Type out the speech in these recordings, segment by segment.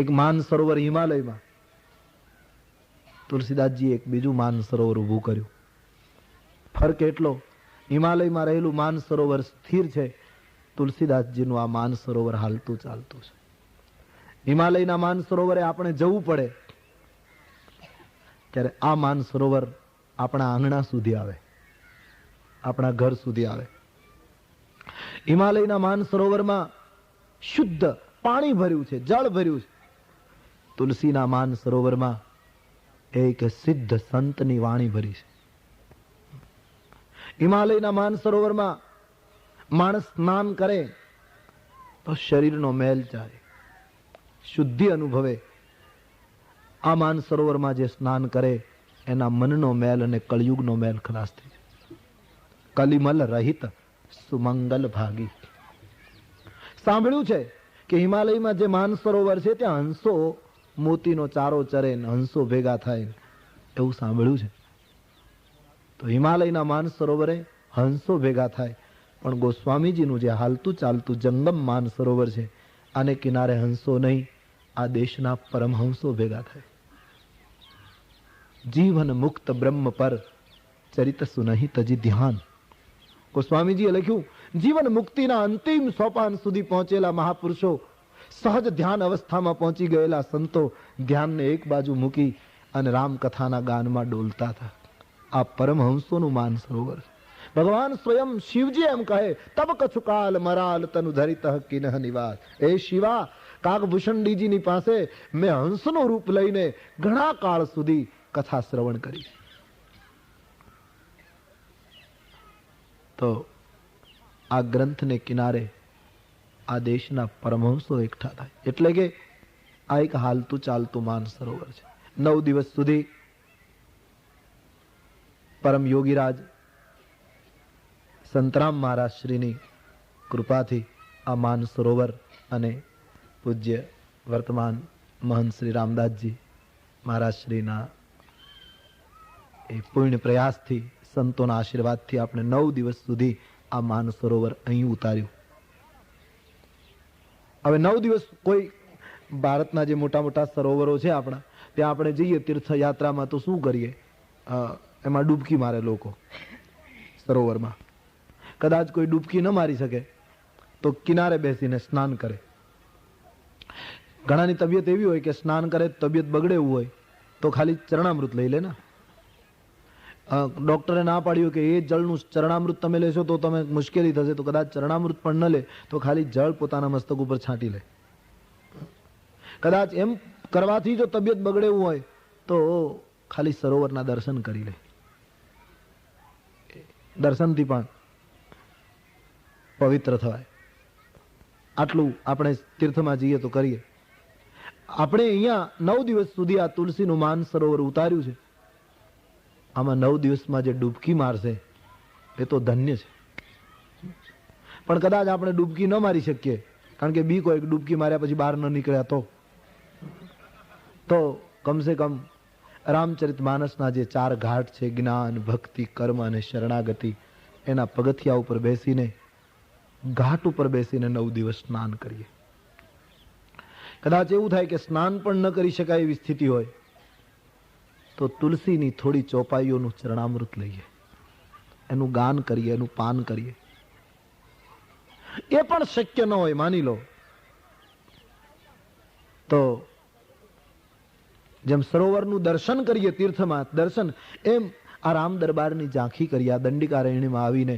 એક માન સરોવર હિમાલયમાં, તુલસીદાસજી એક બીજું માન સરોવર ઊભું કર્યું. ફરક એટલો, હિમાલયમાં રહેલું માન સરોવર સ્થિર છે, તુલસીદાસજીનું આ માન સરોવર હાલતું ચાલતું છે. હિમાલયના માન સરોવરે આપણે જવું પડે ત્યારે આ માન સરોવર આપણા આંગણા સુધી આવે, આપણા ઘર સુધી આવે. હિમાલયના માન સરોવરમાં શુદ્ધ પાણી ભર્યું છે, જળ ભર્યું છે. તુલસીના માન સરોવરમાં એક સિદ્ધ સંતની વાણી ભરી છે. હિમાલયના માન સરોવરમાં માણસ સ્નાન કરે તો શરીરનો મેલ જાય, શુદ્ધિ અનુભવે. આ માન સરોવરમાં જે સ્નાન કરે એના મનનો મેલ અને કળિયુગનો મેલ ખલાસ થઈ જાય. કલિમલ રહિત સુમંગલ ભાગી. સાંભળ્યું છે કે હિમાલયમાં જે માન સરોવર છે ત્યાં હંસો મોતીનો ચારો ચરે, હંસો ભેગા થાય, એવું સાંભળ્યું છે. તો હિમાલયના માન સરોવરે હંસો ભેગા થાય, પણ ગોસ્વામીજીનું જે હાલતું ચાલતું જંગમ માન સરોવર છે, આને કિનારે હંસો નહીં, આ દેશના પરમહંસો ભેગા થાય. જીવન મુક્ત બ્રહ્મ પર ચરિત સુનહિ તજી ધ્યાન. ગોસ્વામીજીએ લખ્યું, જીવન મુક્તિના અંતિમ સોપાન સુધી પહોંચેલા મહાપુરુષો, સહજ ધ્યાન અવસ્થામાં પહોંચી ગયેલા સંતો ધ્યાનને એક બાજુ મૂકી અને રામકથાના ગાનમાં ડોલતા હતા. આ પરમહંસોનું માન સરોવર. ભગવાન સ્વયં શિવજી એમ કહે, તબ કછુકાલ મરાલ તનુ ધરિત કિનહ નિવાસ. એ શિવા, કાગભૂષણજીની પાસે મેં હંસનું રૂપ લઈને ઘણા કાળ સુધી કથા શ્રવણ કરી. તો આ ગ્રંથને કિનારે આ દેશના પરમહંસો એકઠા થાય, એટલે કે આ એક હાલતું ચાલતું માન સરોવર છે. 9 દિવસ સુધી પરમ યોગીરાજ સંતરામ મહારાજ શ્રીની કૃપાથી આ માન સરોવર અને પૂજ્ય વર્તમાન મહંત શ્રી રામદાસજી મહારાજ શ્રીના એ પૂર્ણ પ્રયાસથી, સંતોના આશીર્વાદથી આપણે 9 દિવસ સુધી આ માન સરોવર અહીં ઉતાર્યું. હવે 9 દિવસ કોઈ ભારતના જે મોટા મોટા સરોવરો છે આપણા, ત્યાં આપણે જઈએ તીર્થયાત્રામાં તો શું કરીએ, એમાં ડૂબકી મારે લોકો સરોવરમાં. કદાચ કોઈ ડૂબકી ન મારી શકે તો કિનારે બેસીને સ્નાન કરે. ઘણાની તબિયત એવી હોય કે સ્નાન કરે તબિયત બગડે એવું હોય તો ખાલી ચરણામૃત લઈ લે ને. ડોક્ટરે ના પાડ્યું કે એ જળનું ચરણામૃત તમે લેશો તો તમે મુશ્કેલી થશે, તો કદાચ ચરણામૃત પણ ન લે તો ખાલી જળ પોતાના મસ્તક ઉપર છાંટી લે. કદાચ એમ કરવાથી જો તબિયત બગડે એવું હોય તો ખાલી સરોવરના દર્શન કરી લે. દર્શનથી પણ પવિત્ર થવાય. આટલું આપણે તીર્થમાં જઈએ તો કરીએ. આપણે અહીંયા 9 દિવસ સુધી આ તુલસીનું માન સરોવર ઉતાર્યું છે. આમાં 9 દિવસમાં જે ડૂબકી મારશે એ તો ધન્ય છે. પણ કદાચ આપણે ડૂબકી ન મારી શકીએ, કારણ કે બીક હોય, ડૂબકી માર્યા પછી બહાર ન નીકળ્યા તો કમસે કમ રામચરિત માનસના જે 4 ઘાટ છે, જ્ઞાન, ભક્તિ, કર્મ અને શરણાગતિ, એના પગથિયા ઉપર બેસીને, ઘાટ ઉપર બેસીને 9 દિવસ સ્નાન કરીએ. કદાચ એવું થાય કે સ્નાન પણ ન કરી શકાય એવી સ્થિતિ હોય તો તુલસીની થોડી ચોપાઈઓનું ચરણામૃત લઈએ, એનું ગાન કરીએ, એનું પાન કરીએ. એ પણ શક્ય ન હોય, માની લો તો જેમ સરોવરનું દર્શન કરીએ તીર્થમાં દર્શન, એમ આ રામ દરબારની ઝાંખી કરીએ. આ દંડિકારણ્યમાં આવીને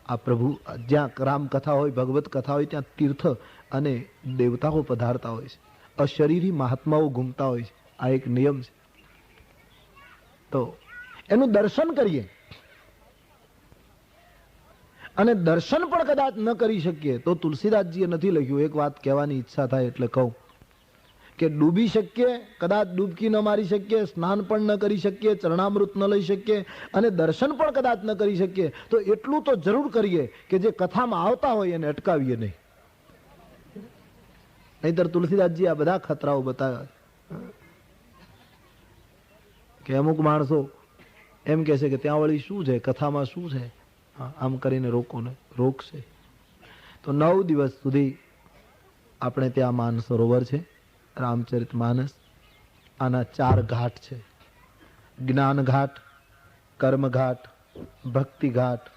આ પ્રભુ જ્યાં રામ કથા હોય, ભગવત કથા હોય, ત્યાં તીર્થ અને દેવતાઓ પધારતા હોય છે, અશરીરી મહાત્માઓ ઘૂમતા હોય છે. આ એક નિયમ છે. તો એનું દર્શન કરીએ. અને દર્શન પણ કદાચ ન કરી શકીએ તો તુલસીદાસજીએ નથી લખ્યું, એક વાત કહેવાની ઈચ્છા થાય એટલે કહું કે ડૂબી શકીએ, કદાચ ડૂબકી ન મારી શકીએ, સ્નાન પણ ન કરી શકીએ, ચરણામૃત ન લઈ શકીએ અને દર્શન પણ કદાચ ન કરી શકીએ તો એટલું તો જરૂર કરીએ કે જે કથામાં આવતા હોય એને અટકાવીએ નહીં. નહીતર તુલસીદાસજી આ બધા ખતરાઓ બતાવ્યા કે અમુક માણસો એમ કહે છે કે ત્યાં વળી શું છે, કથામાં શું છે, આમ કરીને રોકશે. તો 9 દિવસ સુધી આપણે ત્યાં માન સરોવર છે, રામચરિતમાનસ આના 4 ઘાટ છે: જ્ઞાન ઘાટ, કર્મ ઘાટ, ભક્તિ ઘાટ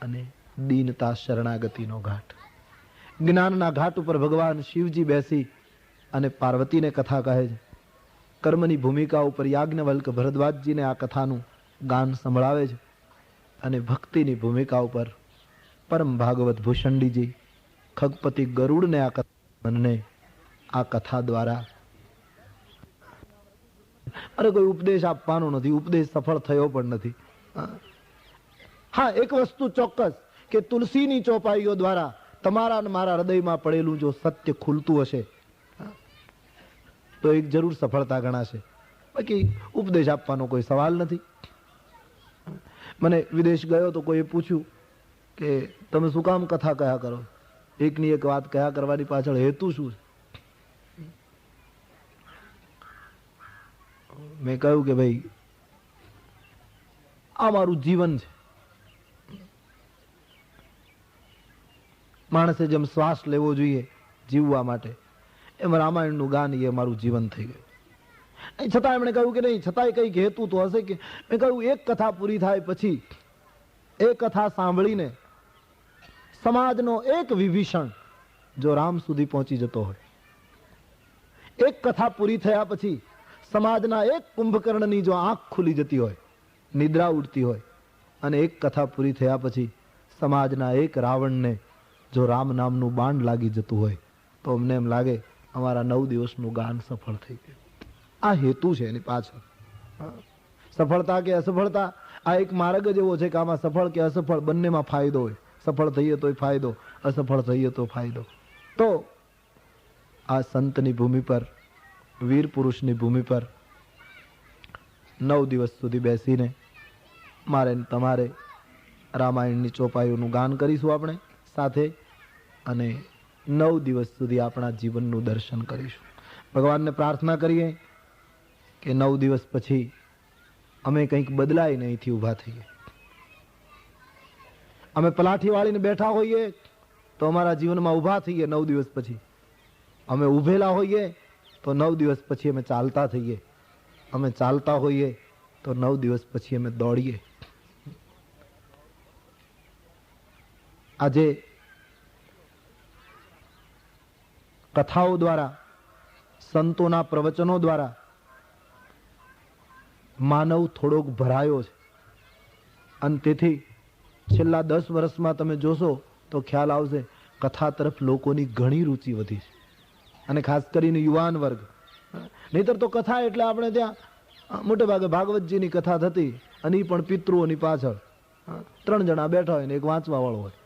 અને દીનતા શરણાગતિનો ઘાટ. જ્ઞાનના ઘાટ ઉપર ભગવાન શિવજી બેસી અને પાર્વતીને કથા કહે છે. કર્મની ભૂમિકા ઉપર યાજ્ઞવલ્ક ભરદ્વાજજીને આ કથાનું ગાન સંભળાવે છે. અને ભક્તિની ભૂમિકા ઉપર પરમ ભાગવત ભૂષણડીજી ખગપતિ ગરુડને આ કથા દ્વારા, અરે કોઈ ઉપદેશ આપવાનો નથી, ઉપદેશ સફળ થયો પણ નથી. હા, એક વસ્તુ ચોક્કસ કે તુલસીની ચોપાઈઓ દ્વારા તમારા અને મારા હૃદયમાં પડેલું જો સત્ય ખુલતું હશે તો એક જરૂર સફળતા ગણાશે. બાકી ઉપદેશ આપવાનો કોઈ સવાલ નથી. મને વિદેશ ગયો તો કોઈએ પૂછ્યું કે તમે શું કામ કથા કયા કરો? એકની એક વાત કયા કરવાની પાછળ હેતુ શું છે? મેં કહ્યું કે ભાઈ, આ મારું જીવન છે. માણસે જેમ શ્વાસ લેવો જોઈએ જીવવા માટે, એમ રામાયણનું ગાન એ મારું જીવન થઈ ગયું. છતાં એમણે કહ્યું કે નહીં, છતાંય કંઈક હેતુ તો હશે. કે મેં કહ્યું, એક કથા પૂરી થાય પછી એ કથા સાંભળીને સમાજનો એક વિભીષણ જો રામ સુધી પહોંચી જતો હોય, એક કથા પૂરી થયા પછી સમાજના એક કુંભકર્ણની જો આંખ ખુલી જતી હોય, નિદ્રા ઉડતી હોય, અને એક કથા પૂરી થયા પછી સમાજના એક રાવણને જો રામ નામનું બાણ લાગી જતું હોય, તો અમને એમ લાગે અમારા 9 દિવસનું ગાન સફળ થઈ ગયું. આ હેતુ છે એની પાછળ. સફળતા કે અસફળતા આ એક માર્ગ જ એવો છે કે આમાં સફળ કે અસફળ બંનેમાં ફાયદો હોય. સફળ થઈએ તોય ફાયદો, અસફળ થઈએ તો ફાયદો. તો આ સંતની ભૂમિ પર, વીર પુરુષની ભૂમિ પર 9 દિવસ સુધી બેસીને મારે તમારે રામાયણની ચોપાઈઓનું ગાન કરીશું આપણે સાથે, અને 9 દિવસ સુધી આપણા જીવનનું દર્શન કરીશું. ભગવાનને પ્રાર્થના કરીએ કે 9 દિવસ પછી અમે કંઈક બદલાઈને અહીંથી ઊભા થઈએ. અમે પલાઠી વાળીને બેઠા હોઈએ તો અમારા જીવનમાં ઊભા થઈએ 9 દિવસ પછી. અમે ઊભેલા હોઈએ તો 9 દિવસ પછી અમે ચાલતા થઈએ. અમે ચાલતા હોઈએ તો 9 દિવસ પછી અમે દોડીએ. આજે કથાઓ દ્વારા, સંતોના પ્રવચનો દ્વારા માનવ થોડોક ભરાયો છે. અને તેથી છેલ્લા 10 વર્ષમાં તમે જોશો તો ખ્યાલ આવશે, કથા તરફ લોકોની ઘણી રુચિ વધી છે. અને ખાસ કરીને યુવાન વર્ગ. નહીતર તો કથા એટલે આપણે ત્યાં મોટે ભાગે ભાગવતજીની કથા થતી, અને એ પણ પિતૃઓની પાછળ 3 જણા બેઠા હોય ને એક વાંચવા વાળો હોય.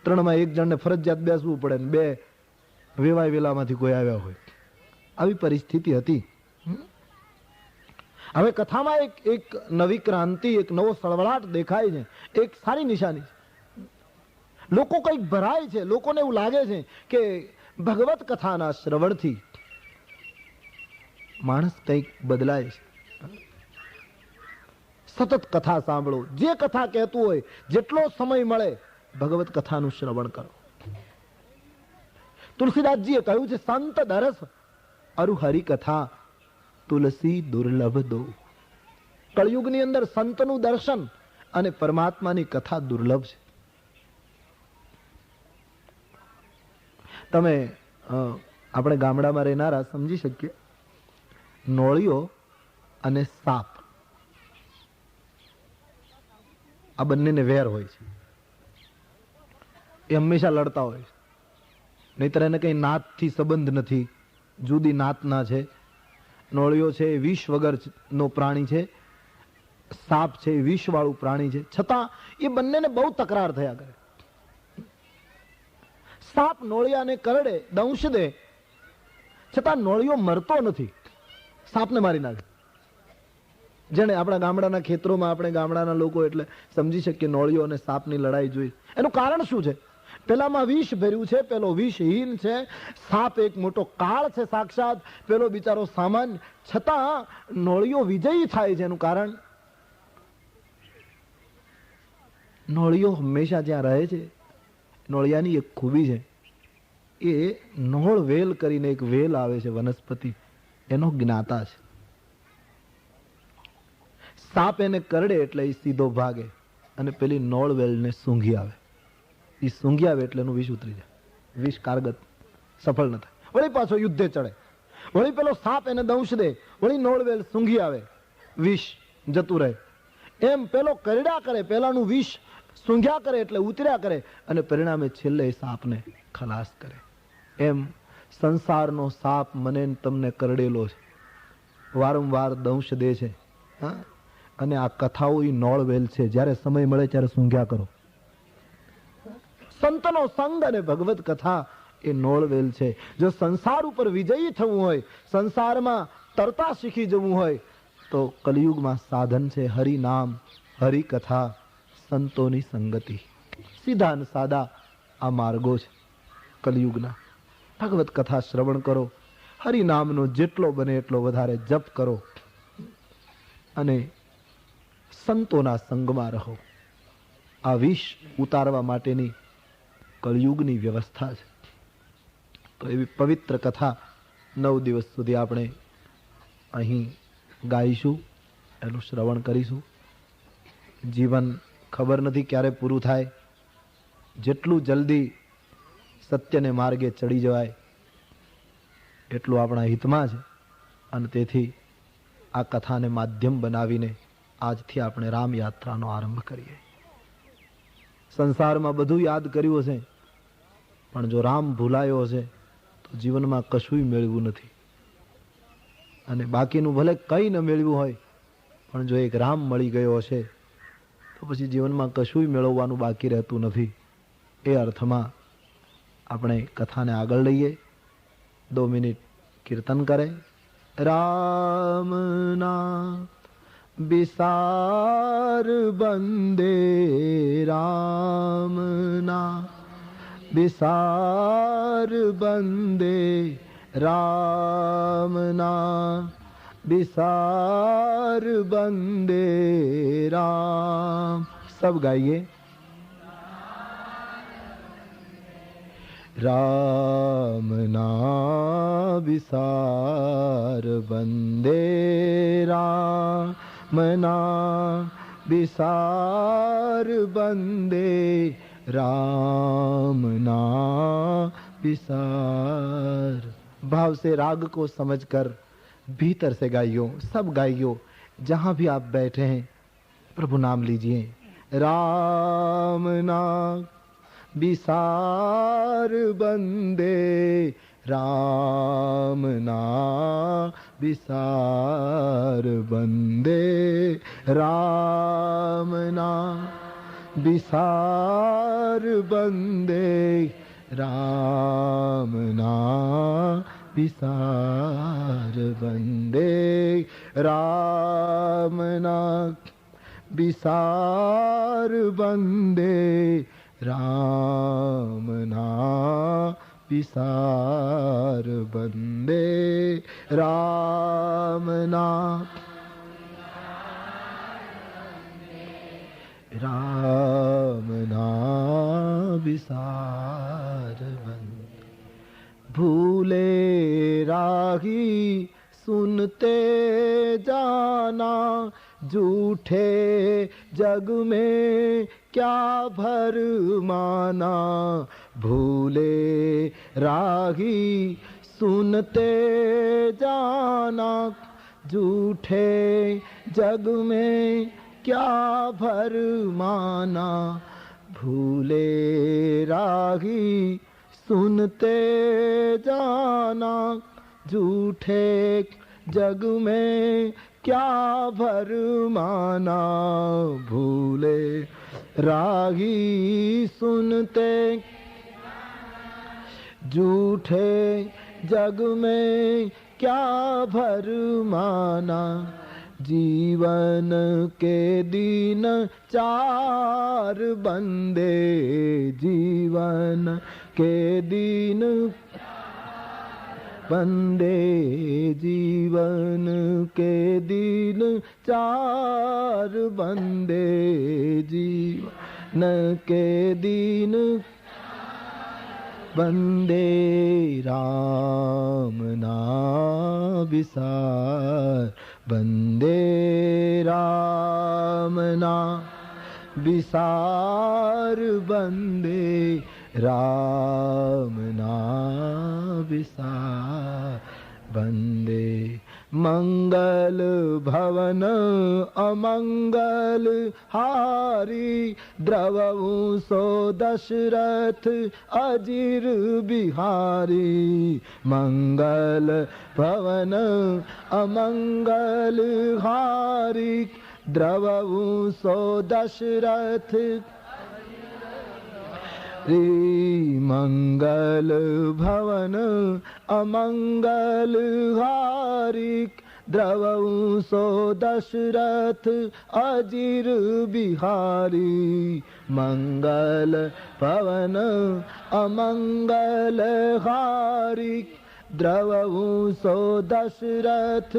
3માં એક જણને ફરજિયાત બેસવું પડે ને 2 વેવાય વેલામાંથી કોઈ આવ્યા હોય. આવી પરિસ્થિતિ હતી. હવે કથામાં એક નવી ક્રાંતિ, એક નવો સળવળાટ દેખાય છે. એક સારી નિશાની છે. લોકો કંઈક ભરાય છે. લોકોને એવું લાગે છે કે ભગવત કથાના શ્રવણથી માણસ કંઈક બદલાય છે. સતત કથા સાંભળો. જે કથા કહેતું હોય, જેટલો સમય મળે ભગવત કથાનું શ્રવણ કરો. તુલસીદાસજીએ કહ્યું છે, સંત દરસ અરુ હરિ કથા તુલસી દુર્લભ દો. કળયુગની અંદર સંતનું દર્શન અને પરમાત્માની કથા દુર્લભ છે. તમે આપણે ગામડામાં રહેનારા સમજી શકીએ, નોળીઓ અને સાપ આ બંનેને વેર હોય છે. એ હંમેશા લડતા હોય છે. નહીતર એને કઈ નાતથી સંબંધ નથી, જુદી નાતના છે. નોળિયો છે એ વિષ વગરનો પ્રાણી છે, સાપ છે એ વિષ વાળું પ્રાણી છે. છતાં એ બંનેને બહુ તકરાર થયા કરે. સાપ નોળિયાને કરડે, દંશ દે, છતાં નોળિયો મરતો નથી, સાપને મારી નાખે. જેને આપણા ગામડાના ખેતરોમાં, આપણે ગામડાના લોકો એટલે સમજી શકીએ નોળિયો અને સાપની લડાઈ જોઈ. એનું કારણ શું છે? પેલામાં વિષ ભર્યું છે, પેલો વિષહીન છે. સાપ એક મોટો કાળ છે સાક્ષાત, પેલો બિચારો સામાન્ય. છતાં નોળિયો વિજયી થાય છે. એનું કારણ, નોળિયો હંમેશા જ્યાં રહે છે, નોળિયાની એક ખૂબી છે એ નોળ વેલ કરીને એક વેલ આવે છે વનસ્પતિ, એનો જ્ઞાતા છે. સાપ એને કરડે એટલે એ સીધો ભાગે અને પેલી નોળ વેલને સૂંઘી આવે. એ સૂંઘી આવે એટલે એનું વિષ ઉતરી જાય, વિષ કારગત સફળ ન થાય. વળી પાછો યુદ્ધે ચડે, વળી પેલો સાપ એને દંશ દે, વળી નોળ વેલ સૂંઘી આવે, વિષ જતું રહે. એમ પેલો કરડ્યા કરે, પેલાનું વિષ સૂંઘ્યા કરે એટલે ઉતર્યા કરે અને પરિણામે છેલ્લે સાપને ખલાસ કરે. એમ સંસારનો સાપ મને તમને કરડેલો છે, વારંવાર દંશ દે છે. હા, અને આ કથાઓ એ નોળવેલ છે. જ્યારે સમય મળે ત્યારે સૂંઘ્યા કરો. સંતનો સંગ અને ભગવત કથા એ નોળવેલ છે. જો સંસાર ઉપર વિજયી થવું હોય, સંસારમાં તરતા શીખી જવું હોય તો કલિયુગમાં સાધન છે હરિનામ, હરિકથા, સંતોની સંગતિ. સીધા ને સાદા આ માર્ગો છે કલિયુગના. ભગવત કથા શ્રવણ કરો, હરિનામનો જેટલો બને એટલો વધારે જપ કરો અને સંતોના સંગમાં રહો. આ વિષ ઉતારવા માટેની કળિયુગની વ્યવસ્થા છે. તો એવી પવિત્ર કથા 9 દિવસ સુધી આપણે અહીં ગાઈશું, એનું શ્રવણ કરીશું. જીવન ખબર નથી ક્યારે પૂરું થાય. જેટલું જલ્દી સત્યને માર્ગે ચડી જવાય એટલું આપણા હિતમાં છે. અને તેથી આ કથાને માધ્યમ બનાવીને આજથી આપણે રામ યાત્રાનો આરંભ કરીએ. સંસારમાં બધું યાદ કર્યું હશે, પણ જો રામ ભૂલાયો હશે તો જીવનમાં કશું મેળવ્યું નથી. અને બાકીનું ભલે કંઈ ન મેળવ્યું હોય, પણ જો એક રામ મળી ગયો હશે તો પછી જીવનમાં કશું મેળવવાનું બાકી રહેતું નથી. એ અર્થમાં આપણે કથાને આગળ લઈએ. 2 મિનિટ કીર્તન કરે. રામના બિસાર બંદે, રામના બિસાર બંદે, રામના બિસાર બંદે રામ. सब गाइए. राम ना विसार बंदे, राम ना विसार बंदे, राम ना विसार. भाव से राग को समझकर भीतर से गाइयो, सब गाइयो. जहां भी आप बैठे हैं प्रभु नाम लीजिए. राम नाम विसार बंदे, राम नाम विसार बंदे, राम नाम विसार बंदे, राम नाम विसार बंदे, राम नाम विसार बंदे, राम नाम विसार बंदे, राम नाम राम नाम विसार बंदे. भूले राही सुनते जाना, झूठे जग में क्या भर माना. भूले राही सुनते जाना, झूठे जग में क्या भर माना. भूले राही सुनते जाना, झूठे जग में क्या भर माना. भूले राही सुनते झूठे जग में क्या भर माना. जीवन के दिन 4 बंदे, जीवन के दिन बंदे, जीवन के दिन 4 बंदे, जीवन के दिन वंदे राम ना विसार, वंदे राम ना विसार, वंदे राम ना विसार, वंदे मंगल भवन अमंगल हारी, द्रवहु सो दशरथ अजीर बिहारी, मंगल भवन अमंगल हारी, द्रवहु सो दशरथ मंगल भवन अमंगल हारी, द्रवहु सो दशरथ अजीर बिहारी, मंगल भवन अमंगल हारी, द्रवहु सो दशरथ।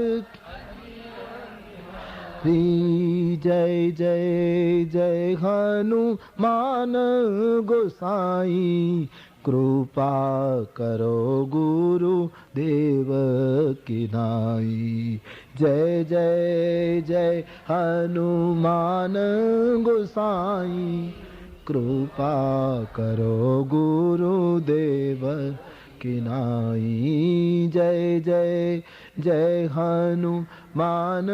जय जय जय हनुमान गोसाई, कृपा करो गुरु देव की नाई। जय जय जय हनुमान गोसाई, कृपा करो गुरु देव की नाई। जय जय जय हनुमान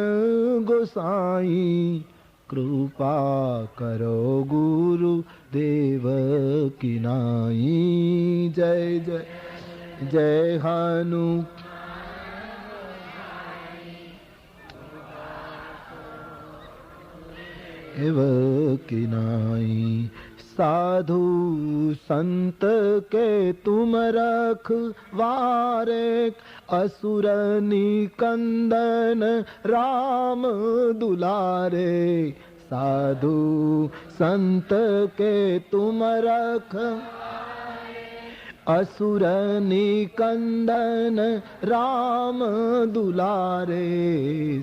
गोसाई, कृपा करो गुरु देव की नाई। जय जय जय हनुमान देव की नाई। साधु संत के तुम रखवारे, असुर निकंदन राम दुलारे। साधु संत के तुम असुर निकंदन राम दुलारे।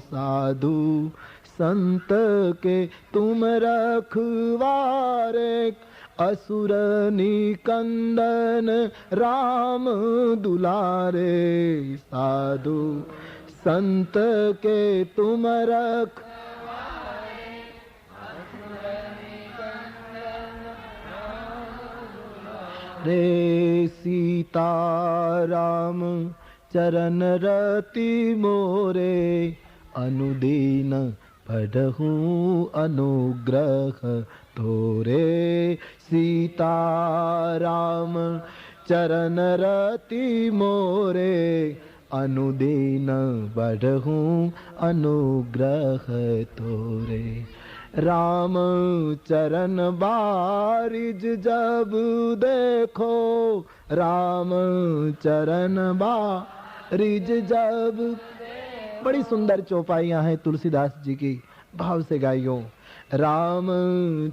साधु संत के तुम रखवारे, असुर निकंदन राम दुलारे। साधु संत के तुम रखवारे, असुर निकंदन राम दुलारे। सीता राम चरण रति मोरे, अनुदीन पढ़हु अनुग्रह तोरे। सीता राम चरण रति मोरे, अनुदीन बढ़हु अनुग्रह तोरे। राम चरण बारिज जब देखो, राम चरण बारिज जब। बड़ी सुंदर चौपाइयां हैं तुलसीदास जी की, भाव से गाइयो। राम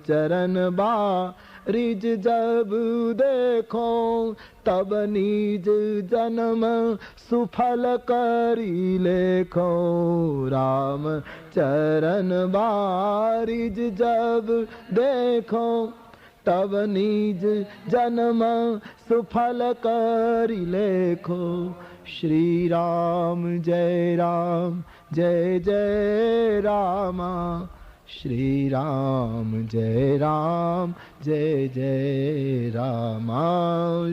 चरण बारिज जब देखो, तब निज जन्म सुफल करी लेखो। राम चरण बारिज जब देखो, तब निज जन्म सुफल करी लेखो। श्री राम जय राम जय जय रामा, श्री राम जय राम जय जय रामा।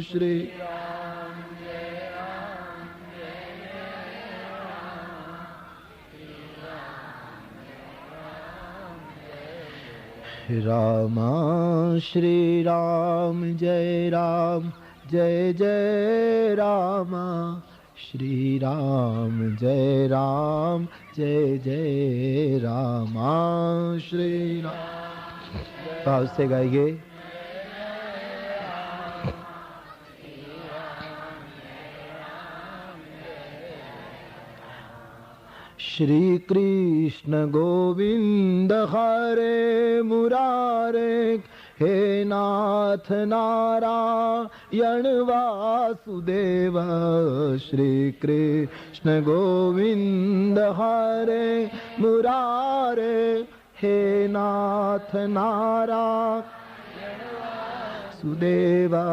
श्री राम जय राम जय जय रामा, श्री राम जय रामा। श्री राम जय राम जय जय रामा, श्री राम जय राम जय जय रामा। श्री राम भाव से गाइए। श्री कृष्ण गोविंद हरे मुरारे, हे नाथ नारायण वासुदेव। श्री कृष्ण गोविंद हरे मुरारे, हे नाथ नारायण वासुदेवा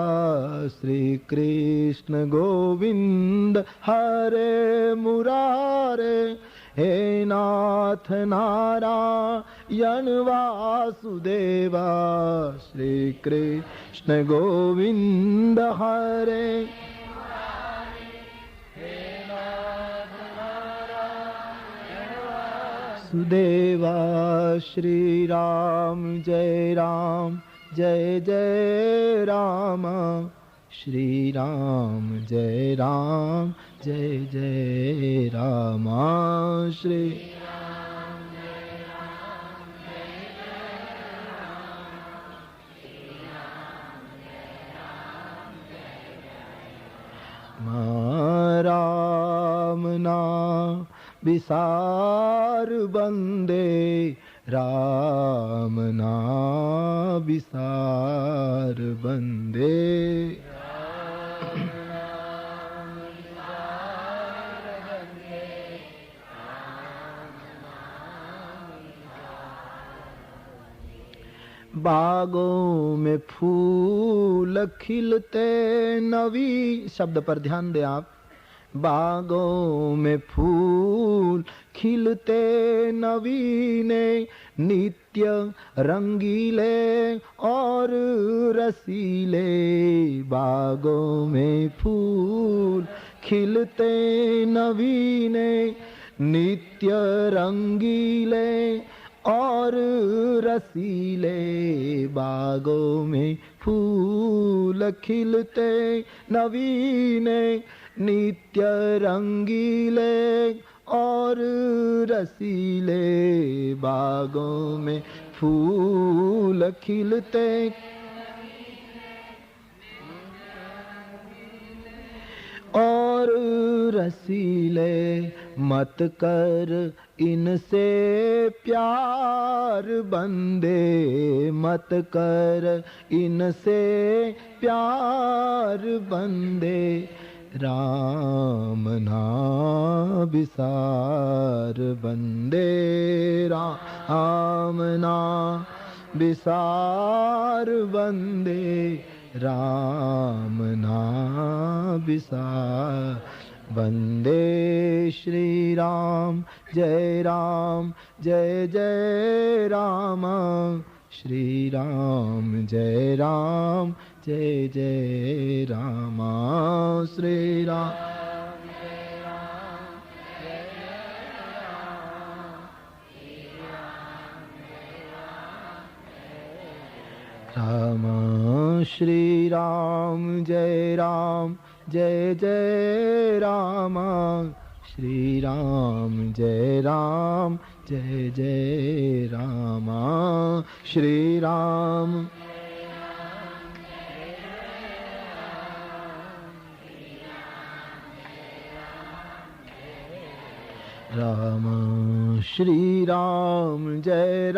श्री कृष्ण गोविंद हरे मुरारे हे नाथ नारायण वासुदेवा श्री कृष्ण गोविंद हरे वासुदेवा श्री राम जय जय राम श्री राम जय जय राम श्री राम नाम विसार बंदे राम नाम विसार बंदे बागों में फूल खिलते नवी शब्द पर ध्यान दें आप बागों में फूल खिलते नवीने नित्य रंगीले और रसीले बागों में फूल खिलते नवीने नित्य रंगीले और रसीले बागों में फूल खिलते नवीने नित्य रंगीले और रसीले बागों में फूल खिलते और रसीले मत कर इनसे प्यार बंदे मत कर इनसे प्यार बंदे राम नाम विसार बंदे राम नाम विसार बंदे राम नाम विसार वंदे श्री राम जय जय राम श्री राम जय जय राम श्री राम राम श्री राम जय जय राम श्री राम जय जय राम श्री राम राम श्री राम जय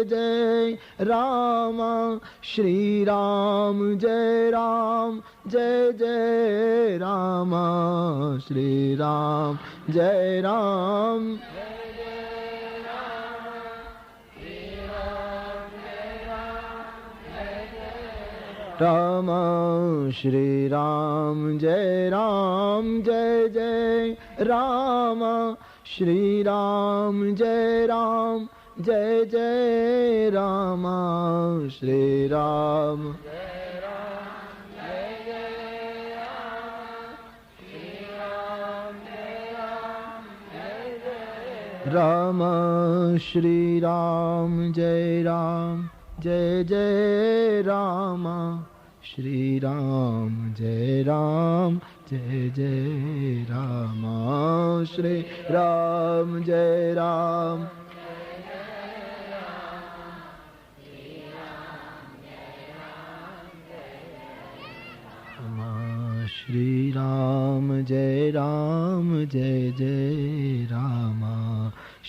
जय राम श्री राम जय जय राम श्री राम जय राम राम श्री राम जय जय राम श्री राम जय जय राम श्री राम राम श्री राम जय जय राम श्री राम जय जय राम श्री राम जय राम श्री राम जय जय राम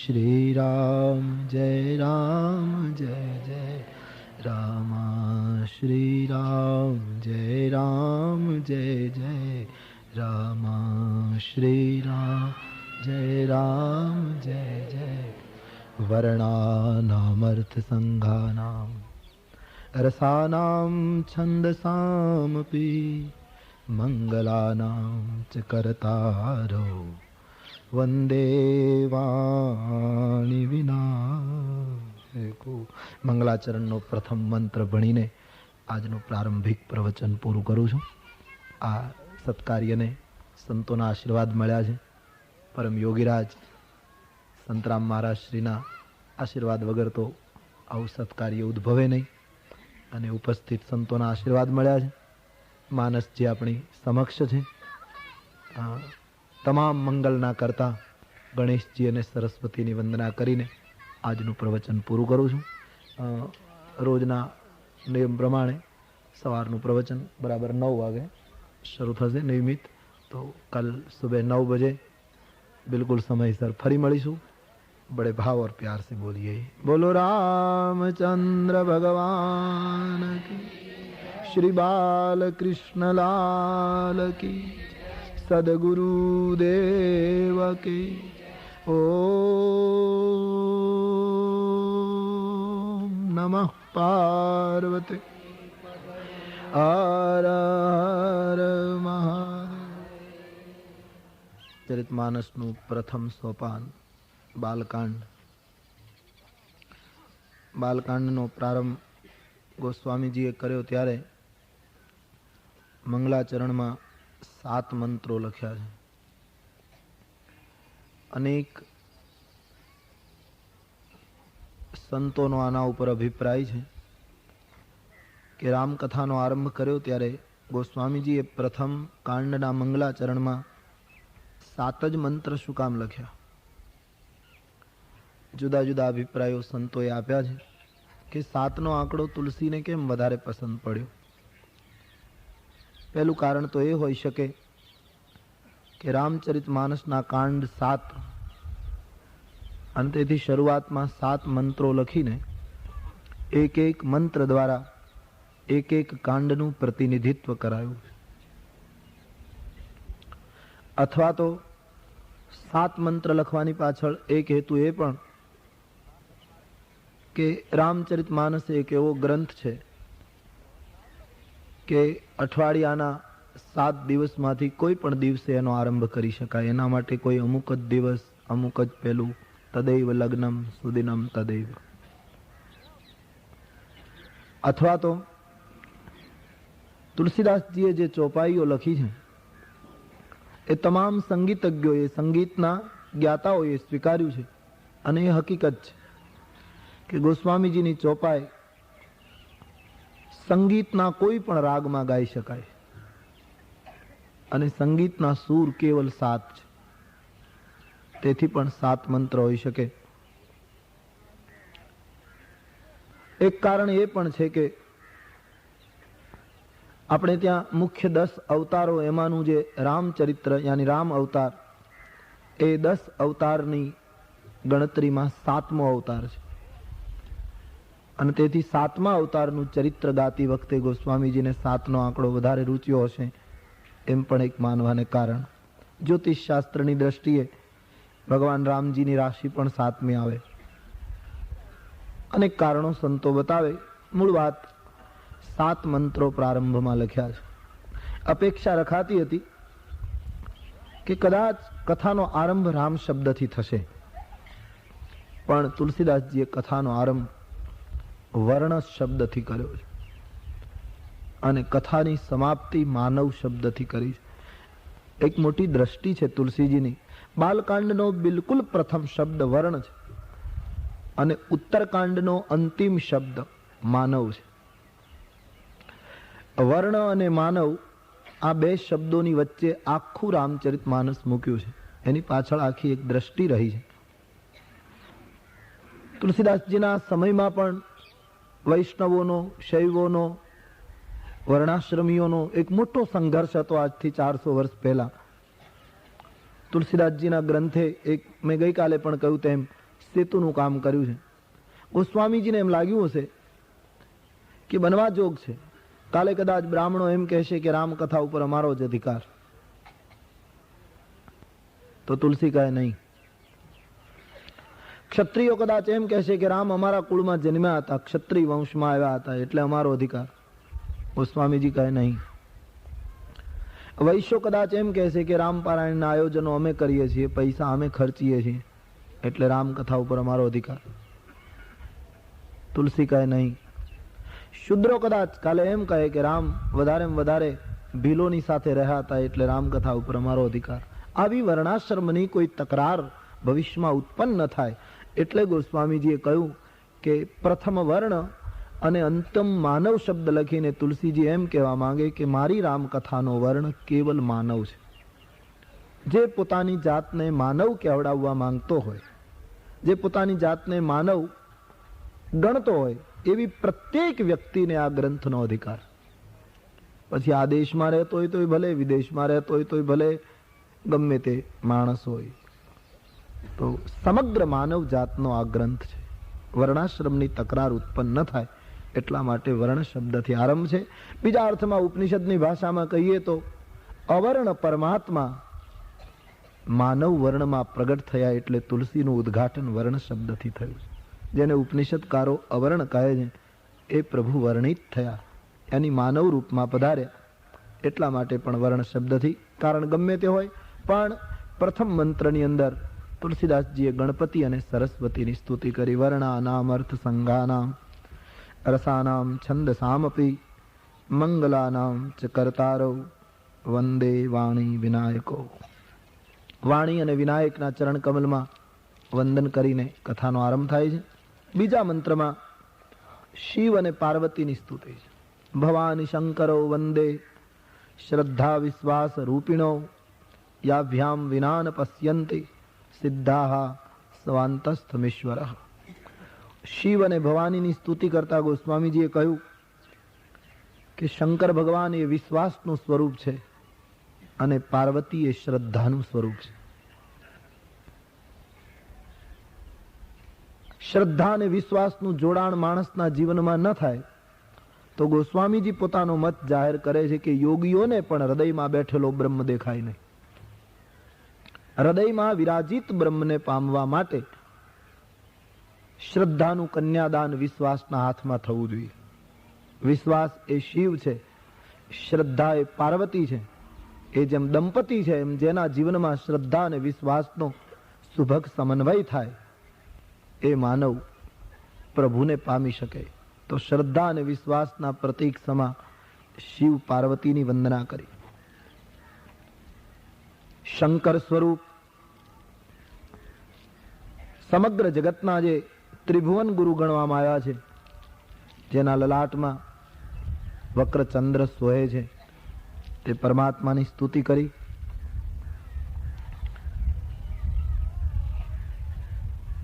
श्री राम जय जय राम श्री राम जय जय राम श्री राम जय जय वर्णानामर्थ संघानाम રસાનામ છંદસામપી મંગલાનામ ચ કરતારો વંદે વાણી વિનાયકો. મંગલાચરણનો પ્રથમ મંત્ર ભણીને આજનું પ્રારંભિક પ્રવચન પૂરું કરું છું. આ સત્કાર્યને સંતોના આશીર્વાદ મળ્યા છે. પરમ યોગીરાજ સંતરામ મહારાજ શ્રીના આશીર્વાદ વગર તો આવું સત્કાર્ય ઉદ્ભવે નહીં, અને ઉપસ્થિત સંતોના આશીર્વાદ મળ્યા છે. માનસ જે આપણી સમક્ષ છે, તમામ મંગલના કરતા ગણેશજી અને સરસ્વતીની વંદના કરીને આજનું પ્રવચન પૂરું કરું છું. રોજના નિયમ પ્રમાણે સવારનું પ્રવચન બરાબર 9 વાગે શરૂ થશે નિયમિત. તો કલ સુબહ 9 बजे बिल्कुल समयसर फरी મળીશું. बड़े भाव और प्यार से बोलिए, बोलो रामचंद्र भगवान की, श्री बाल कृष्ण लाल की, सदगुरु देव की. ओम नमः पार्वती हर हर महादेव. ચરિતમાનસનું પ્રથમ સોપાન બાલકાંડ. બાલકાંડનો પ્રારંભ ગોસ્વામીજીએ કર્યો ત્યારે મંગલાચરણમાં 7 મંત્રો લખ્યા છે. અનેક સંતોનો આના ઉપર અભિપ્રાય છે કે રામકથાનો આરંભ કર્યો ત્યારે ગોસ્વામીજીએ પ્રથમ કાંડના મંગલાચરણમાં 7 જ મંત્ર શું કામ લખ્યા. જુદા જુદા અભિપ્રાયો સંતોએ આપ્યા છે કે 7નો આંકડો તુલસીને કેમ વધારે પસંદ પડ્યો. પહેલું કારણ તો એ હોઈ શકે કે રામચરિતમાનસના કાંડ 7 અને તેથી શરૂઆતમાં 7 મંત્રો લખીને એક એક મંત્ર દ્વારા એક એક કાંડનું પ્રતિનિધિત્વ કરાયું. અથવા તો 7 મંત્ર લખવાની પાછળ એક હેતુ એ પણ કે રામચરિતમાનસ એક એવો ગ્રંથ છે કે અઠવાડિયાના 7 દિવસમાંથી કોઈ પણ દિવસે એનો આરંભ કરી શકાય. એના માટે કોઈ અમુક જ દિવસ, અમુક જ પેલું તદૈવ લગ્નમ સુદિનમ તદૈવ. અથવા તો તુલસીદાસજીએ જે ચોપાઈઓ લખી છે એ તમામ સંગીતજ્ઞોએ, સંગીતના જ્ઞાતાઓએ સ્વીકાર્યું છે. અને એ હકીકત છે કે ગોસ્વામીજીની ચોપાઈ સંગીતના કોઈ પણ રાગમાં ગાઈ શકાય, અને સંગીતના સૂર કેવલ 7 છે. તેથી પણ 7 મંત્ર હોઈ શકે. એક કારણ એ પણ છે કે આપણે ત્યાં મુખ્ય 10 અવતારો, એમાંનું જે રામચરિત્ર યાની રામ અવતાર, એ 10 અવતારની ગણતરીમાં 7મો અવતાર છે. અને તેથી 7મા અવતારનું ચરિત્ર ગાતી વખતે ગોસ્વામીજીને 7નો આંકડો વધારે રૂચ્યો હશે, એમ પણ એક માનવાને કારણ. જ્યોતિષ શાસ્ત્રની દ્રષ્ટિએ ભગવાન રામજીની રાશિ પણ 7મી આવે. અનેક કારણો સંતો બતાવે. મૂળ વાત 7 મંત્રો પ્રારંભમાં લખ્યા છે. અપેક્ષા રખાતી હતી કે કદાચ કથાનો આરંભ રામ શબ્દથી થશે, પણ તુલસીદાસજીએ કથાનો આરંભ વર્ણ શબ્દથી કર્યો છે અને કથાની સમાપ્તિ માનવ શબ્દથી કરી છે. એક મોટી દ્રષ્ટિ છે તુલસીજીની. બાલકાંડનો બિલકુલ પ્રથમ શબ્દ વર્ણ છે અને ઉત્તરકાંડનો અંતિમ શબ્દ માનવ છે. વર્ણ અને માનવ આ 2 શબ્દોની વચ્ચે આખું રામચરિતમાનસ મૂક્યું છે. એની પાછળ આખી એક દ્રષ્ટિ રહી છે. તુલસીદાસજીના સમયમાં પણ વૈષ્ણવોનો, શૈવોનો, વર્ણાશ્રમીઓનો એક મોટો સંઘર્ષ હતો. આજથી 400 વર્ષ પહેલા તુલસીદાસજીના ગ્રંથે એક, મેં ગઈકાલે પણ કહ્યું તેમ, સેતુનું કામ કર્યું છે. ગોસ્વામીજીને એમ લાગ્યું હશે કે બનવા જોગ છે. કાલે કદાચ બ્રાહ્મણો એમ કહેશે કે રામકથા ઉપર અમારો જ અધિકાર, તો તુલસી કહે નહીં. ક્ષત્રિયો કદાચ એમ કહેશે કે રામ અમારા કુળમાં જન્મ્યા હતા, ક્ષત્રિય વંશમાં આવ્યા હતા એટલે અમારો અધિકાર. ગોસ્વામીજી કહે નહીં. વૈશ્યો કદાચ એમ કહેશે કે રામ પારાયણના આયોજનો અમે કરીએ છીએ, પૈસા અમે ખર્ચીએ છીએ એટલે રામકથા ઉપર અમારો અધિકાર. તુલસી કહે નહીં. શુદ્રો કદાચ કાલે એમ કહે કે રામ વધારે ભીલોની સાથે રહ્યા હતા એટલે રામકથા ઉપર અમારો અધિકાર. આવી વર્ણાશ્રમની કોઈ તકરાર ભવિષ્યમાં ઉત્પન્ન ન થાય એટલે ગોસ્વામીજીએ કહ્યું કે પ્રથમ વર્ણ અને અંતમ માનવ શબ્દ લખીને તુલસીજી એમ કહેવા માંગે કે મારી રામકથાનો વર્ણ કેવલ માનવ છે. જે પોતાની જાતને માનવ કહેવડાવવા માંગતો હોય, જે પોતાની જાતને માનવ ગણતો હોય એવી પ્રત્યેક વ્યક્તિને આ ગ્રંથનો અધિકાર. પછી આ દેશમાં રહેતો હોય તોય ભલે, વિદેશમાં રહેતો હોય તોય ભલે, ગમે તે માણસ હોય, તો સમગ્ર માનવ જાતનો આ ગ્રંથ છે. વર્ણાશ્રમની તકરાર ઉત્પન્ન ન થાય એટલા માટે વર્ણ શબ્દથી આરંભ છે. બીજા અર્થમાં ઉપનિષદની ભાષામાં કહીએ તો અવર્ણ પરમાત્મા માનવ વર્ણમાં પ્રગટ થયા એટલે તુલસીનું ઉદ્ઘાટન વર્ણ શબ્દથી થયું. જેને ઉપનિષદકારો અવર્ણ કહે છે એ પ્રભુ વર્ણિત થયા, એની માનવ રૂપમાં પધાર્યા એટલા માટે પણ વર્ણ શબ્દથી. કારણ ગમે તે હોય પણ પ્રથમ મંત્રની અંદર તુલસીદાસજીએ ગણપતિ અને સરસ્વતીની સ્તુતિ કરી. વર્ણાનામ અર્થ સંઘાનામ રસાનામ છંદસામપી મંગલાનામ ચ કર્તારૌ વંદે વાણી વિનાયકો. વાણી અને વિનાયકના ચરણ કમલમાં વંદન કરીને કથાનો આરંભ થાય છે. બીજા મંત્રમાં શિવ અને પાર્વતીની સ્તુતિ છે. ભવાની શંકરો વંદે શ્રદ્ધા વિશ્વાસ રૂપિણો યાભ્યામ વિનાન પશ્યંતિ સિદ્ધાહ સ્વાંતસ્થમીશ્વર. શિવ અને ભવાનીની સ્તુતિ કરતા ગોસ્વામીજીએ કહ્યું કે શંકર ભગવાન એ વિશ્વાસનું સ્વરૂપ છે અને પાર્વતી એ શ્રદ્ધાનું સ્વરૂપ છે. શ્રદ્ધા અને વિશ્વાસનું જોડાણ માણસના જીવનમાં ન થાય તો ગોસ્વામીજી પોતાનો મત જાહેર કરે છે કે યોગીઓને પણ હૃદયમાં બેઠેલો બ્રહ્મ દેખાય નહીં. હૃદયમાં વિરાજિત બ્રહ્મને પામવા માટે શ્રદ્ધાનું કન્યાદાન વિશ્વાસના હાથમાં થવું જોઈએ. વિશ્વાસ એ શિવ છે, શ્રદ્ધા એ પાર્વતી છે. એ જેમ દંપતી છે એમ જેના જીવનમાં શ્રદ્ધા અને વિશ્વાસનો સુભગ સમન્વય થાય એ માનવ પ્રભુને પામી શકે. તો શ્રદ્ધા અને વિશ્વાસના પ્રતીક સમા શિવ પાર્વતીની વંદના કરી. શંકર સ્વરૂપ સમગ્ર જગતના જે ત્રિભુવન ગુરુ ગણવામાં આવ્યા છે, જેના લલાટમાં વક્રચંદ્ર સોહે છે, તે પરમાત્માની સ્તુતિ કરી.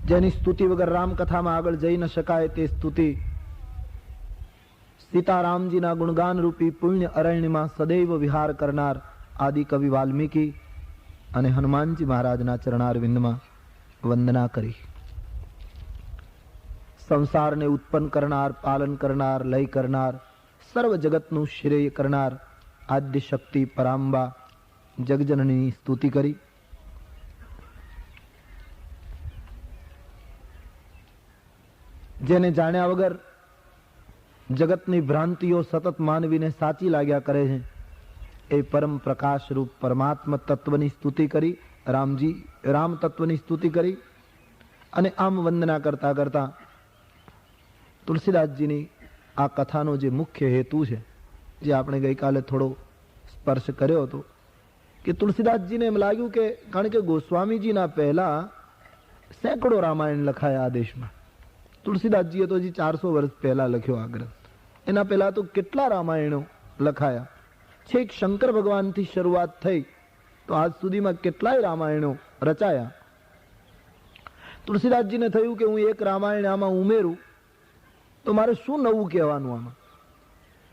જેની સ્તુતિ વગર રામકથામાં આગળ જઈ ન શકાય તે સ્તુતિ સીતારામજીના ગુણગાન રૂપી પુણ્ય અરણ્યમાં સદૈવ વિહાર કરનાર આદિ કવિ વાલ્મીકી અને હનુમાનજી મહારાજના ચરણારવિંદમાં વંદના કરી. સંસારને ઉત્પન્ન કરનાર, પાલન કરનાર, લય કરનાર, સર્વ જગતનું શ્રેય કરનાર આદ્ય શક્તિ પરાંબા જગજનની સ્તુતિ કરી. જેને જાણ્યા વગર જગતની ભ્રાંતિઓ સતત માનવીને સાચી લાગ્યા કરે છે એ પરમ પ્રકાશ રૂપ પરમાત્મા તત્વની સ્તુતિ કરી. રામ તત્વની સ્તુતિ કરી. અને આમ વંદના કરતા કરતા તુલસીદાસજીની આ કથાનો જે મુખ્ય હેતુ છે, જે આપણે ગઈકાલે થોડો સ્પર્શ કર્યો હતો, કે તુલસીદાસજીને એમ લાગ્યું કે કારણ કે ગોસ્વામીજીના પહેલા સેંકડો રામાયણ લખાયા આ દેશમાં. તુલસીદાસજીએ તો હજી 400 વર્ષ પહેલા લખ્યો આ ગ્રંથ. એના પહેલા તો કેટલા રામાયણો લખાયા. છેક શંકર ભગવાનથી શરૂઆત થઈ તો આજ સુધીમાં કેટલાય રામાયણો રચાયા. તુલસીદાસજીને થયું કે હું એક રામાયણ આમાં ઉમેરું તો મારે શું નવું કહેવાનું આમાં.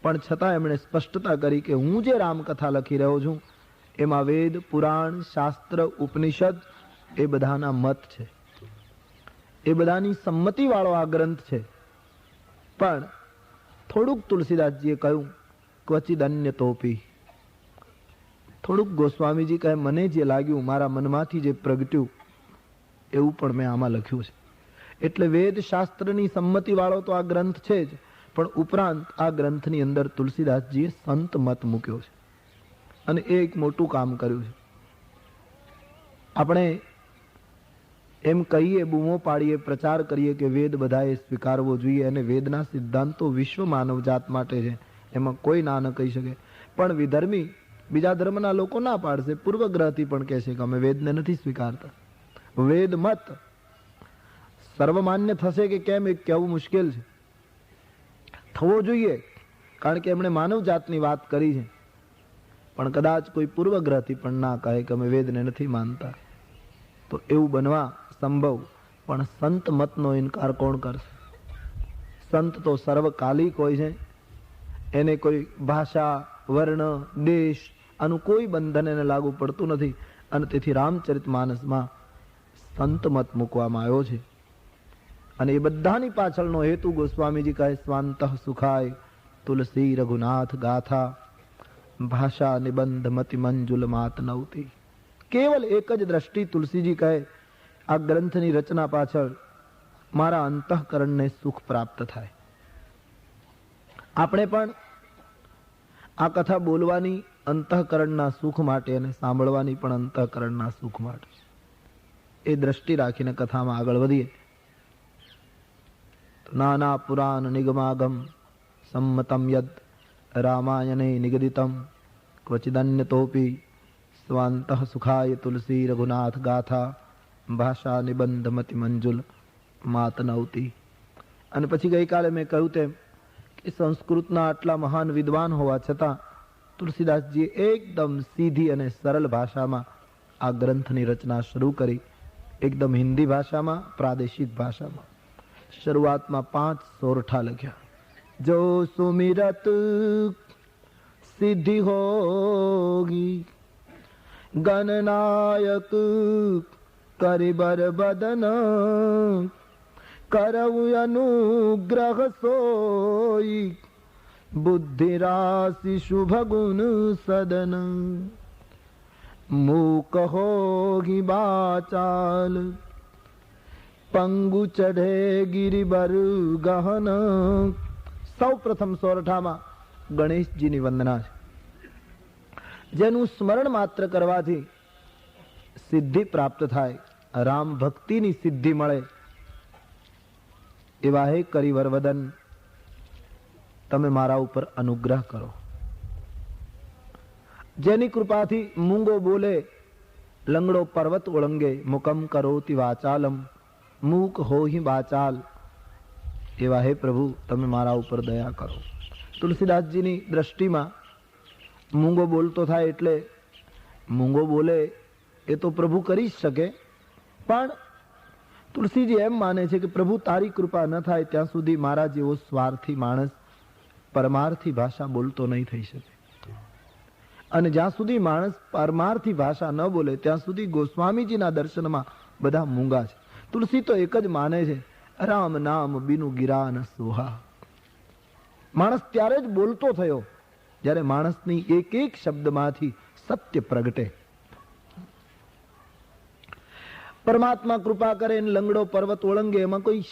પણ છતાં એમણે સ્પષ્ટતા કરી કે હું જે રામકથા લખી રહ્યો છું એમાં વેદ, પુરાણ, શાસ્ત્ર, ઉપનિષદ એ બધાના મત છે, એ બધાની સંમતિ વાળો આ ગ્રંથ છે. પણ થોડુંક તુલસીદાસજીએ કહ્યું ક્વચિદ અન્ય તોપી, થોડુંક ગોસ્વામીજી કહે મને જે લાગ્યું, મારા મનમાંથી જે પ્રગટ્યું એવું પણ મેં આમાં લખ્યું છે. એટલે વેદ શાસ્ત્રની સંમતિ વાળો તો આ ગ્રંથ છે જ, પણ ઉપરાંત આ ગ્રંથની અંદર તુલસીદાસજીએ સંત મત મૂક્યો છે અને એ એક મોટું કામ કર્યું છે. આપણે એમ કહીએ, બૂમો પાડીએ, પ્રચાર કરીએ કે વેદ બધાએ સ્વીકારવો જોઈએ અને વેદના સિદ્ધાંતો વિશ્વ માનવજાત માટે છે, એમાં કોઈ ના ન કહી શકે. પણ વિધર્મી બીજા ધર્મના લોકો ના પાડશે, પૂર્વગ્રહથી પણ કહેશે કે અમે વેદને નથી સ્વીકારતા. વેદ મત સર્વમાન્ય થશે કે કેમ એ કહેવું મુશ્કેલ છે. થવો જોઈએ, કારણ કે એમણે માનવ જાતની વાત કરી છે. પણ કદાચ કોઈ પૂર્વગ્રહથી પણ ના કહે કે અમે વેદને નથી માનતા, તો એવું બનવા સંભવ. પણ સંત મતનો ઇનકાર કોણ કરશે? સંત તો સર્વકાલિક હોય છે, એને કોઈ ભાષા, વર્ણ, દેશ આનું કોઈ બંધન એને લાગુ પડતું નથી. અને તેથી રામચરિતમાનસમાં સંત મત મૂકવામાં આવ્યો છે. અને એ બધાની પાછળનો હેતુ ગોસ્વામીજી કહે, સ્વાંતઃ સુખાય તુલસી રઘુનાથ ગાથા ભાષા નિબંધ મતિ મંજુલ માત નવતી. કેવલ એક જ દ્રષ્ટિ તુલસીજી કહે, આ ગ્રંથની રચના પાછળ મારા અંતઃકરણને સુખ પ્રાપ્ત થાય. આપણે પણ આ કથા બોલવાની અંતઃકરણના સુખ માટે અને સાંભળવાની પણ અંતઃકરણના સુખ માટે, એ દ્રષ્ટિ રાખીને કથામાં આગળ વધીએ. નાના પુરાણ નિગમાગમ સંમતમ યદ રામાયણે નિગદિતમ ક્વચિદન્યતોપી સ્વાંતઃ સુખાય તુલસી રઘુનાથ ગાથા ભાષા નિબંધ મતિ મંજુલ માતનવતી. અને પછી ગઈકાલે મેં કહ્યું તેમ કે સંસ્કૃતના આટલા મહાન વિદ્વાન હોવા છતાં તુલસીદાસજીએ એકદમ સીધી અને સરળ ભાષામાં આ ગ્રંથની રચના શરૂ કરી. એકદમ હિન્દી ભાષામાં, પ્રાદેશિક ભાષામાં. શરૂઆતમાં 5 સોરઠા લખ્યા. જો સુમિરત સિદ્ધિ હોગી ગણનાયક કરિબર બદન કરવું અનુગ્રહ સોઈ બુદ્ધિ રાશિ શુભ ગુણ સદન મૂક હોગી બાચાલ પંગુ ચઢે ગિરિબર ગહન. સૌ પ્રથમ સોરઠામાં ગણેશજીની વંદના છે, જેનું સ્મરણ માત્ર કરવાથી સિદ્ધિ પ્રાપ્ત થાય, રામ ભક્તિની સિદ્ધિ મળે. એવા હે કરિવર વદન, તમે મારા ઉપર અનુગ્રહ કરો. જેની કૃપાથી મૂંગો બોલે, લંગડો પર્વત ઓળંગે, મુકમ કરોતિ વાચાલમ મૂક હોહી બાચાલ. એવા હે પ્રભુ, તમે મારા ઉપર દયા કરો. તુલસીદાસજીની દ્રષ્ટિમાં મૂંગો બોલતો થાય એટલે મૂંગો બોલે એ તો પ્રભુ કરી જ શકે, પણ તુલસીજી એમ માને છે કે પ્રભુ તારી કૃપા ન થાય ત્યાં સુધી મારા જેવો સ્વાર્થી માણસ પરમાર્થી ભાષા બોલતો નહીં થઈ શકે. અને જ્યાં સુધી માણસ પરમાર્થી ભાષા ન બોલે ત્યાં સુધી ગોસ્વામીજીના દર્શનમાં બધા મૂંગા છે. તુલસી તો એક જ માને છે, રામ નામ બિનુ ગિરા ન સોહા. માણસ ત્યારે જ બોલતો થયો જ્યારે માણસની એક એક શબ્દમાંથી સત્ય પ્રગટે. પરમાત્મા કૃપા કરે ને લંગડો પર્વત ઓળંગે, એમાં કોઈ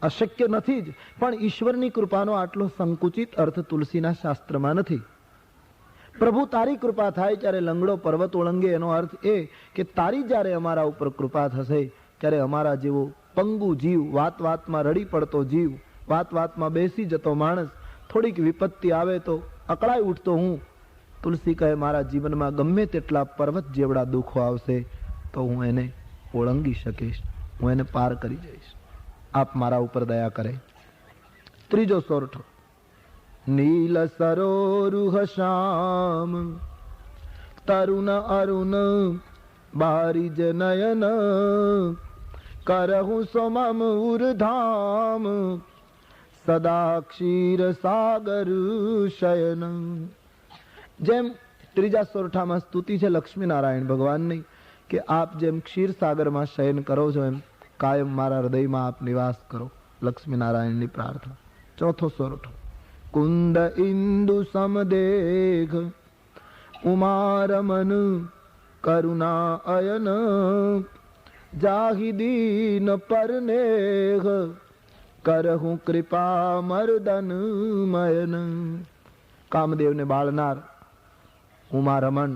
અશક્ય નથી જ, પણ ઈશ્વરની કૃપાનો આટલો સંકુચિત અર્થ તુલસીના શાસ્ત્રમાં નથી. પ્રભુ તારી કૃપા થાય ત્યારે લંગડો પર્વત ઓળંગે, એનો અર્થ એ કે તારી જ્યારે અમારા ઉપર કૃપા થશે ત્યારે અમારા જેવો પંગુ જીવ, વાત વાતમાં રડી પડતો જીવ, વાત વાતમાં બેસી જતો માણસ, થોડીક વિપત્તિ આવે તો અકળાઈ ઉઠતો હું, તુલસી કહે મારા જીવનમાં ગમે તેટલા પર્વત જેવડા દુઃખો આવશે તો હું એને ઓળંગી શકીશ, હું એને પાર કરી જઈશ. આપ મારા ઉપર દયા કરે. ત્રીજો સોરઠો. નીલ સરોરુહ શ્યામ તરુણ અરુણ બારિજ નયન કરહું સોમમ ઉર્ધામ સદા ક્ષીર સાગર શયન. જેમ ત્રીજા સોરઠામાં સ્તુતિ છે લક્ષ્મીનારાયણ ભગવાનની કે આપ જેમ ક્ષીર સાગરમાં શયન કરો છો એમ કાયમ મારા હૃદયમાં આપ નિવાસ કરો. લક્ષ્મીનારાયણની પ્રાર્થના. ચોથો સોરઠો. કુંદ ઇન્દુ સમદેઘ ઉમારમન કરુણા અયન જાહી દીન પરનેહ કરહું કૃપા મર્દન મયન. કામદેવને બાળનાર ઉમા રમણ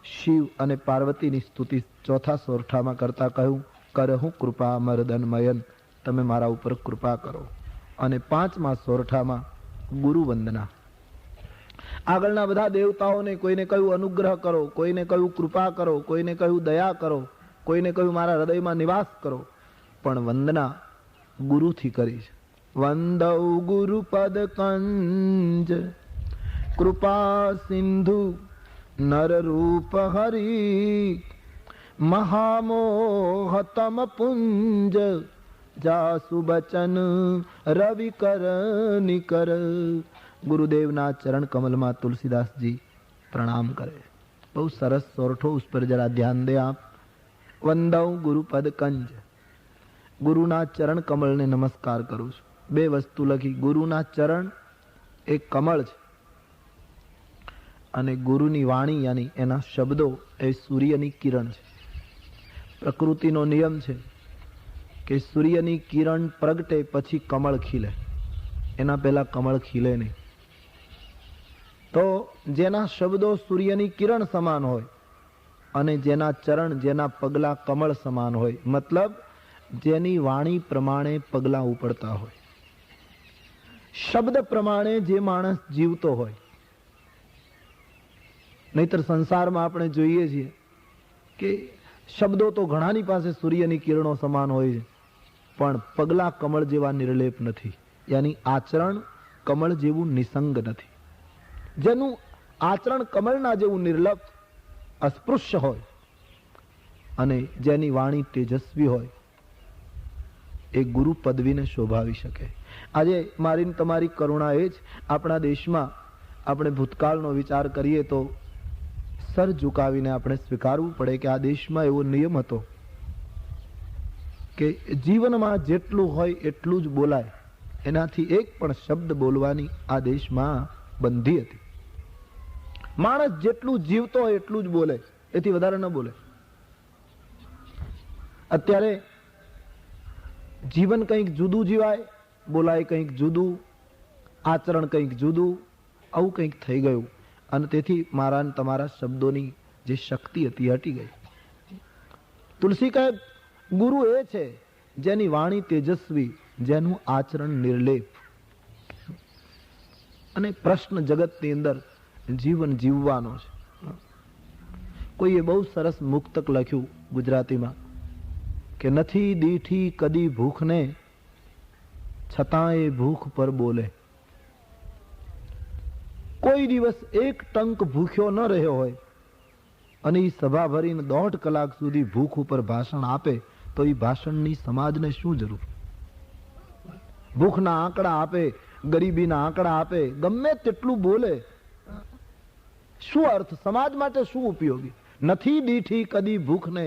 શિવ અને પાર્વતીની સ્તુતિ ચોથા સોરઠામાં કરતા કહ્યું, કરહું કૃપા મર્દન મયન, તમે મારા ઉપર કૃપા કરો. અને પાંચમા સોરઠામાં ગુરુ વંદના. આગળના બધા દેવતાઓને કોઈને કહ્યું અનુગ્રહ કરો, કોઈને કહ્યું કૃપા કરો, કોઈને કહ્યું દયા કરો, કોઈને કહ્યું મારા હૃદયમાં નિવાસ કરો, પણ વંદના ગુરુથી કરી છે. વંદૌ ગુરુપદ કંજ કૃપા સિંધુ નર રૂપ હરિ મહામોહતમ પુંજ જાસુ બચન રવિ કર નિકર. ગુરુદેવના ચરણ કમલમાં તુલસીદાસજી પ્રણામ કરે. બહુ સરસ સોરઠો, ઉસ પર જરા ધ્યાન દે આપ. વંદૌ ગુરુપદ કંજ, ગુરુના ચરણ કમળને નમસ્કાર કરું છું. બે વસ્તુ લખી, ગુરુના ચરણ એક કમળ છે અને ગુરુની વાણી યાની એના શબ્દો એ સૂર્યની કિરણ છે. પ્રકૃતિનો નિયમ છે કે સૂર્યની કિરણ પ્રગટે પછી કમળ ખીલે, એના પહેલા કમળ ખીલે નહીં. તો જેના શબ્દો સૂર્યની કિરણ સમાન હોય અને જેના ચરણ, જેના પગલા કમળ સમાન હોય, મતલબ જેની વાણી પ્રમાણે પગલા ઉપડતા હોય, શબ્દ પ્રમાણે જે માણસ જીવતો હોય. નહીતર સંસારમાં આપણે જોઈએ છીએ કે શબ્દો તો ઘણાની પાસે સૂર્યની કિરણો સમાન હોય છે, પણ પગલા કમળ જેવા નિર્લેપ નથી, યાની આચરણ કમળ જેવું નિસંગ નથી. જેનું આચરણ કમળના જેવું નિર્લપ અસ્પૃશ્ય હોય અને જેની વાણી તેજસ્વી હોય, એ ગુરુ પદવીને શોભાવી શકે. આજે મારી તમારી કરુણા એ જ આપણા દેશમાં આપણે ભૂતકાળનો વિચાર કરીએ તો સર ઝુકાવીને આપણે સ્વીકારવું પડે કે આ દેશમાં એવો નિયમ હતો કે જીવનમાં જેટલું હોય એટલું જ બોલાય, એનાથી એક પણ શબ્દ બોલવાની આ દેશમાં બંધી હતી. માણસ જેટલું જીવતો હોય એટલું જ બોલે, એથી વધારે ન બોલે. અત્યારે જીવન કંઈક જુદું જીવાય, બોલાય કંઈક જુદું, આચરણ કંઈક જુદું, આવું કંઈક થઈ ગયું અને તેથી મારા ને તમારા શબ્દોની જે શક્તિ હતી હટી ગઈ. તુલસી કહે ગુરુ એ છે જેની વાણી તેજસ્વી, જેનું આચરણ નિર્લેપ. અને પ્રશ્ન જગતની અંદર જીવન જીવવાનો છે. કોઈએ બહુ સરસ મુક્તક લખ્યું ગુજરાતીમાં કે નથી દીઠી કદી ભૂખને છતાં એ ભૂખ પર બોલે. કોઈ દિવસ એક ટંક ભૂખ્યો ન રહ્યો હોય અને એ સભા ભરીને 1.5 કલાક સુધી ભૂખ ઉપર ભાષણ આપે તો એ ભાષણની સમાજને શું જરૂર? ભૂખના આંકડા આપે, ગરીબીના આંકડા આપે, ગમે તેટલું બોલે, શું અર્થ? સમાજ માટે શું ઉપયોગી? નથી દીઠી કદી ભૂખને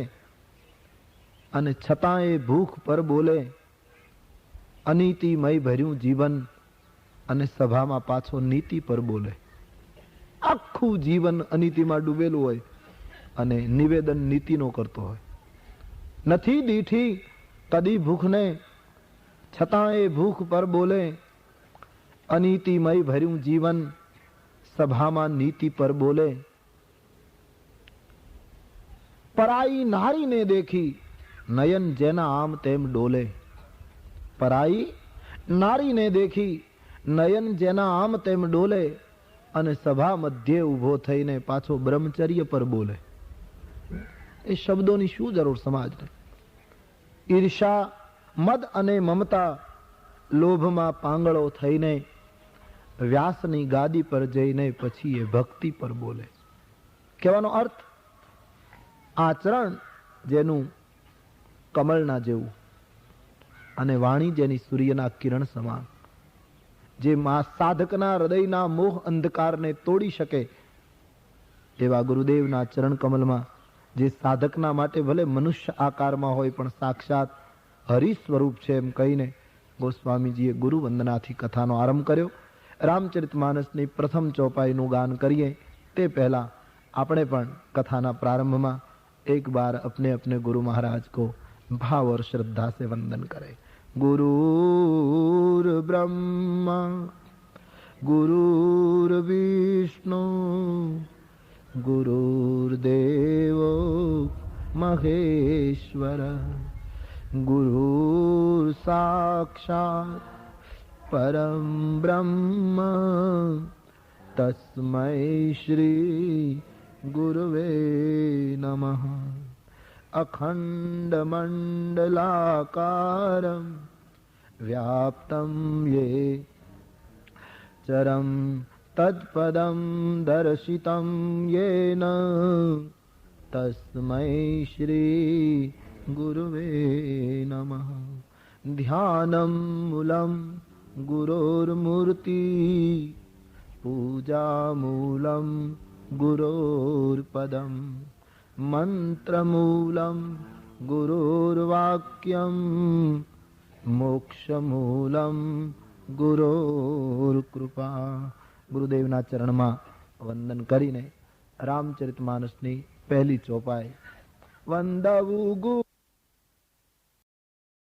અને છતાં એ ભૂખ પર બોલે. અનીતિમય ભર્યું જીવન અને સભામાં પાછો નીતિ પર બોલે. આખું જીવન અનીતિમાં ડૂબેલું હોય અને નિવેદન નીતિનો કરતો હોય. નથી દીઠી કદી ભૂખને છતાં એ ભૂખ પર બોલે. અનીતિમય ભર્યું જીવન સભામાં નીતિ પર બોલે. પરાઈ નારીને દેખી નયન જેના આમ તેમ ડોલે. પરાઈ નારીને દેખી નયન જેના આમ તેમ ડોલે અને સભા મધ્યે ઊભો થઈને પાછો બ્રહ્મચર્ય પર બોલે. એ શબ્દોની શું જરૂર સમાજને? ઈર્ષા, મદ અને મમતા, લોભમાં પાંગળો થઈને વ્યાસની ગાદી પર જઈને પછી એ ભક્તિ પર બોલે. કહેવાનો અર્થ, આચરણ જેનું કમળના જેવું અને વાણી જેની સૂર્યના કિરણ સમાન, જે સાધકના હૃદયના મોહ અંધકારને તોડી શકે એવા ગુરુદેવના ચરણ કમલમાં, જે સાધકના માટે ભલે મનુષ્ય આકારમાં હોય પણ સાક્ષાત હરિ સ્વરૂપ છે એમ કહીને ગોસ્વામીજીએ ગુરુ વંદનાથી કથાનો આરંભ કર્યો. રામચરિતમાનસની પ્રથમ ચોપાઈનું ગાન કરીએ તે પહેલા આપણે પણ કથાના પ્રારંભમાં એક બાર अपने अपने गुरु महाराज को भाव और श्रद्धा से वंदन करें। गुरुर् ब्रह्मा गुरुर्विष्णु गुरुर्देवो महेश्वर गुरुर् साक्षात् परम ब्रह्म तस्मै श्री गुरुवे नमः। अखंड मंडलाकारं व्याप्तं ये चरम तत्पदं दर्शितं येन तस्मै श्री गुरुवे नमः। ध्यानं मूलं गुरोर्मूर्ति पूजा मूलं गुरोर्पदम् मंत्रमूलं गुरोर्वाक्यं मोक्षमूलं गुरोर्कृपा। ગુરુદેવના ચરણમાં વંદન કરીને રામચરિતમાનસની પહેલી ચોપાઈ વંદવું ગુરુ